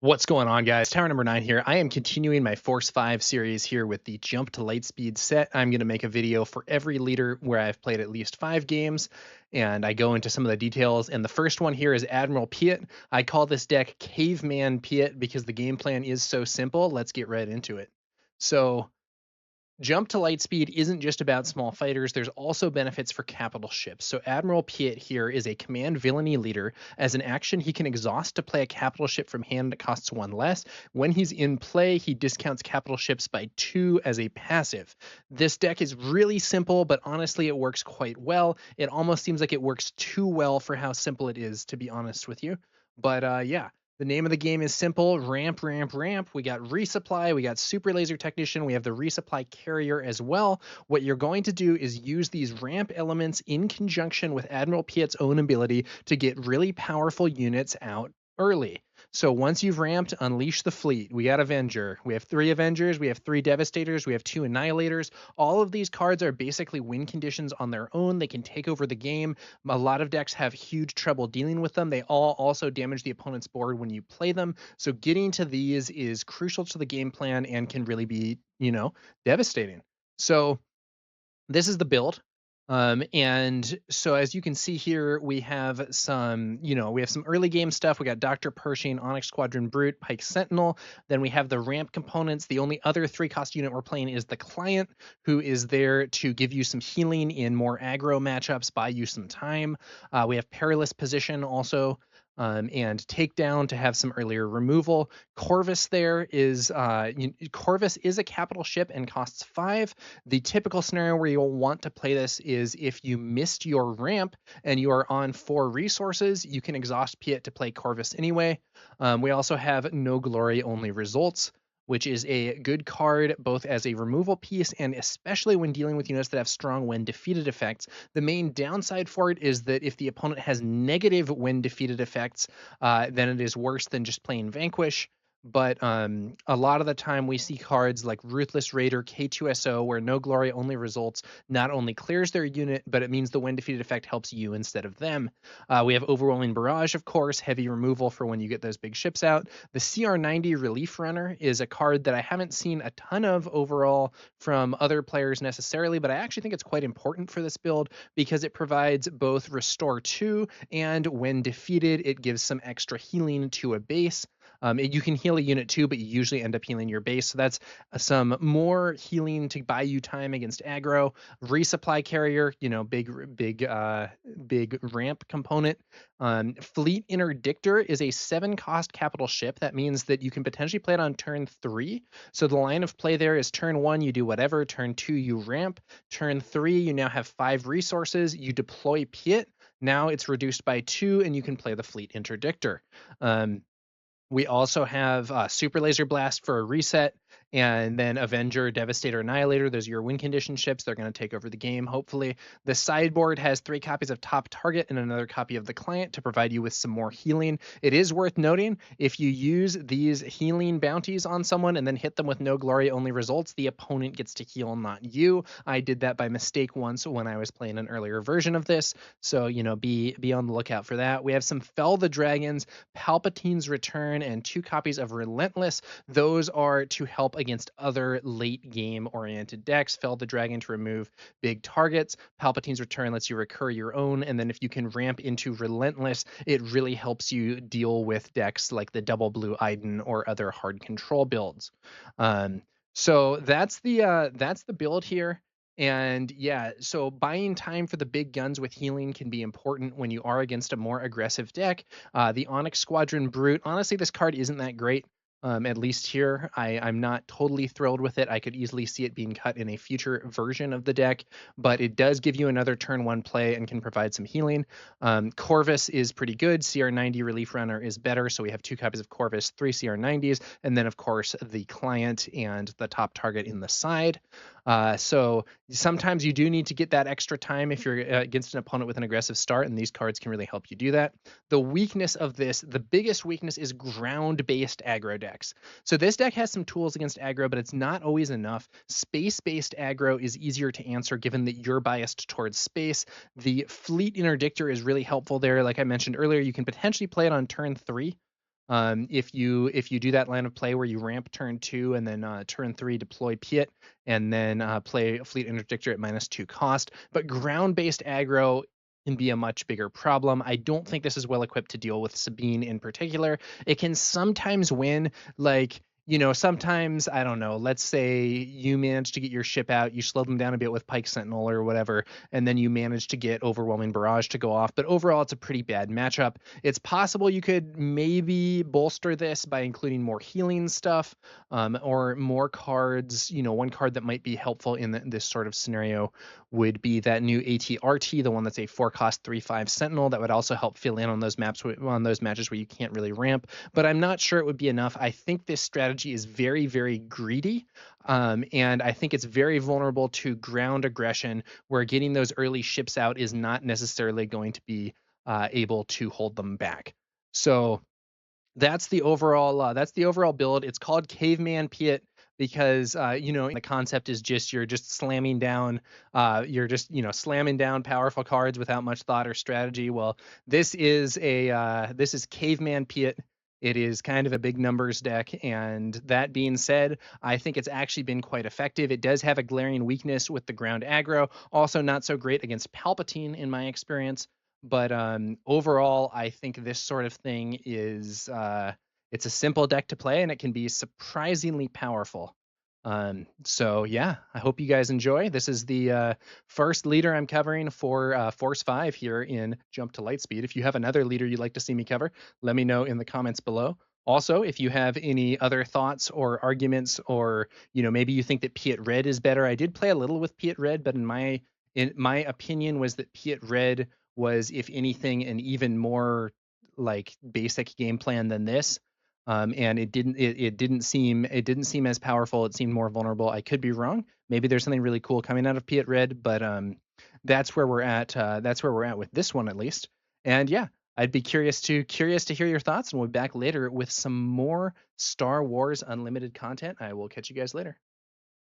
What's going on, guys? TowerNumberNine here. I am continuing my Force 5 series here with the Jump to Lightspeed set. I'm going to make a video for every leader where I've played at least 5 games, and I go into some of the details. And the first one here is Admiral Piett. I call this deck Caveman Piett because the game plan is so simple. Let's get right into it. So Jump to Lightspeed isn't just about small fighters, there's also benefits for capital ships. So Admiral Piett here is a command villainy leader. As an action, he can exhaust to play a capital ship from hand that costs 1 less. When he's in play, he discounts capital ships by 2 as a passive. This deck is really simple, but honestly, it works quite well. It almost seems like it works too well for how simple it is, to be honest with you. But yeah. The name of the game is simple: ramp, ramp, ramp. We got resupply, we got super laser technician, we have the resupply carrier as well. What you're going to do is use these ramp elements in conjunction with Admiral Piett's own ability to get really powerful units out early. So once you've ramped, unleash the fleet. We got Avenger. We have 3 Avengers, we have 3 Devastators, we have 2 Annihilators. All of these cards are basically win conditions on their own. They can take over the game. A lot of decks have huge trouble dealing with them. They all also damage the opponent's board when you play them. So getting to these is crucial to the game plan and can really be, devastating. So this is the build. And so as you can see here, we have some, we have some early game stuff. We got Dr. Pershing, Onyx Squadron Brute, Pike Sentinel. Then we have the ramp components. The only other 3-cost unit we're playing is the Client, who is there to give you some healing in more aggro matchups, buy you some time. We have Perilous Position also. And takedown to have some earlier removal. Corvus there is Corvus is a capital ship and costs 5. The typical scenario where you'll want to play this is if you missed your ramp and you are on 4 resources, you can exhaust Piett to play Corvus anyway. We also have No Glory Only Results, which is a good card both as a removal piece and especially when dealing with units that have strong when defeated effects. The main downside for it is that if the opponent has negative when defeated effects, then it is worse than just plain Vanquish. But a lot of the time we see cards like Ruthless Raider, K2SO, where No Glory Only Results not only clears their unit, but it means the when defeated effect helps you instead of them. We have Overwhelming Barrage, of course, heavy removal for when you get those big ships out. The CR90 Relief Runner is a card that I haven't seen a ton of overall from other players necessarily, but I actually think it's quite important for this build because it provides both Restore 2 and when defeated, it gives some extra healing to a base. You can heal a unit too, but you usually end up healing your base. So that's some more healing to buy you time against aggro. Resupply carrier, big ramp component. Fleet Interdictor is a 7-cost capital ship. That means that you can potentially play it on turn 3. So the line of play there is turn 1, you do whatever. Turn 2, you ramp. Turn 3, you now have 5 resources. You deploy Piett. Now it's reduced by 2, and you can play the Fleet Interdictor. We also have Super Laser Blast for a reset, and then Avenger, Devastator, Annihilator. Those are your win condition ships. They're going to take over the game, hopefully. The sideboard has 3 copies of Top Target and another copy of the Client to provide you with some more healing. It is worth noting, if you use these healing bounties on someone and then hit them with No Glory Only Results, the opponent gets to heal, not you. I did that by mistake once when I was playing an earlier version of this, so, be on the lookout for that. We have some Fell the Dragons, Palpatine's Return, and 2 copies of Relentless. Those are to help against other late game oriented decks. Fell the Dragon to remove big targets. Palpatine's Return lets you recur your own, and then if you can ramp into Relentless, it really helps you deal with decks like the Double Blue Iden or other hard control builds. So that's the build here. And yeah, so buying time for the big guns with healing can be important when you are against a more aggressive deck. The Onyx Squadron Brute, honestly, this card isn't that great. At least here, I'm not totally thrilled with it. I could easily see it being cut in a future version of the deck, but it does give you another turn 1 play and can provide some healing. Corvus is pretty good. CR90 Relief Runner is better, so we have 2 copies of Corvus, 3 CR90s, and then, of course, the Client and the Top Target in the side. So sometimes you do need to get that extra time if you're against an opponent with an aggressive start, and these cards can really help you do that. The weakness of this, the biggest weakness, is ground-based aggro decks. So this deck has some tools against aggro, but it's not always enough. Space-based aggro is easier to answer given that you're biased towards space. The Fleet Interdictor is really helpful there. Like I mentioned earlier, you can potentially play it on turn 3. If you do that line of play where you ramp turn 2 and then turn 3 deploy Piett and then play Fleet Interdictor at -2 cost. But ground-based aggro can be a much bigger problem. I don't think this is well equipped to deal with Sabine in particular. It can sometimes win, like, sometimes, I don't know, let's say you manage to get your ship out, you slow them down a bit with Pike Sentinel or whatever, and then you manage to get Overwhelming Barrage to go off. But overall, it's a pretty bad matchup. It's possible you could maybe bolster this by including more healing stuff, or more cards. One card that might be helpful in this sort of scenario would be that new ATRT, the one that's a 4-cost 3/5 Sentinel that would also help fill in on those matches where you can't really ramp. But I'm not sure it would be enough. I think this strategy is very, very greedy, and I think it's very vulnerable to ground aggression, where getting those early ships out is not necessarily going to be able to hold them back. So that's the overall build. It's called Caveman Piett because the concept is just you're just slamming down slamming down powerful cards without much thought or strategy. Well, this is Caveman Piett. It is kind of a big numbers deck, and that being said, I think it's actually been quite effective. It does have a glaring weakness with the ground aggro, also not so great against Palpatine in my experience. But overall, I think this sort of thing is it's a simple deck to play, and it can be surprisingly powerful. So yeah, I hope you guys enjoy. This is the first leader I'm covering for Force 5 here in Jump to Lightspeed. If you have another leader you'd like to see me cover, let me know in the comments below. Also, if you have any other thoughts or arguments, or maybe you think that Piett Red is better. I did play a little with Piett Red, but in my opinion was that Piett Red was, if anything, an even more like basic game plan than this. And it didn't seem as powerful. It seemed more vulnerable. I could be wrong. Maybe there's something really cool coming out of Piett Red, but that's where we're at. That's where we're at with this one, at least. And yeah, I'd be curious to hear your thoughts, and we'll be back later with some more Star Wars Unlimited content. I will catch you guys later.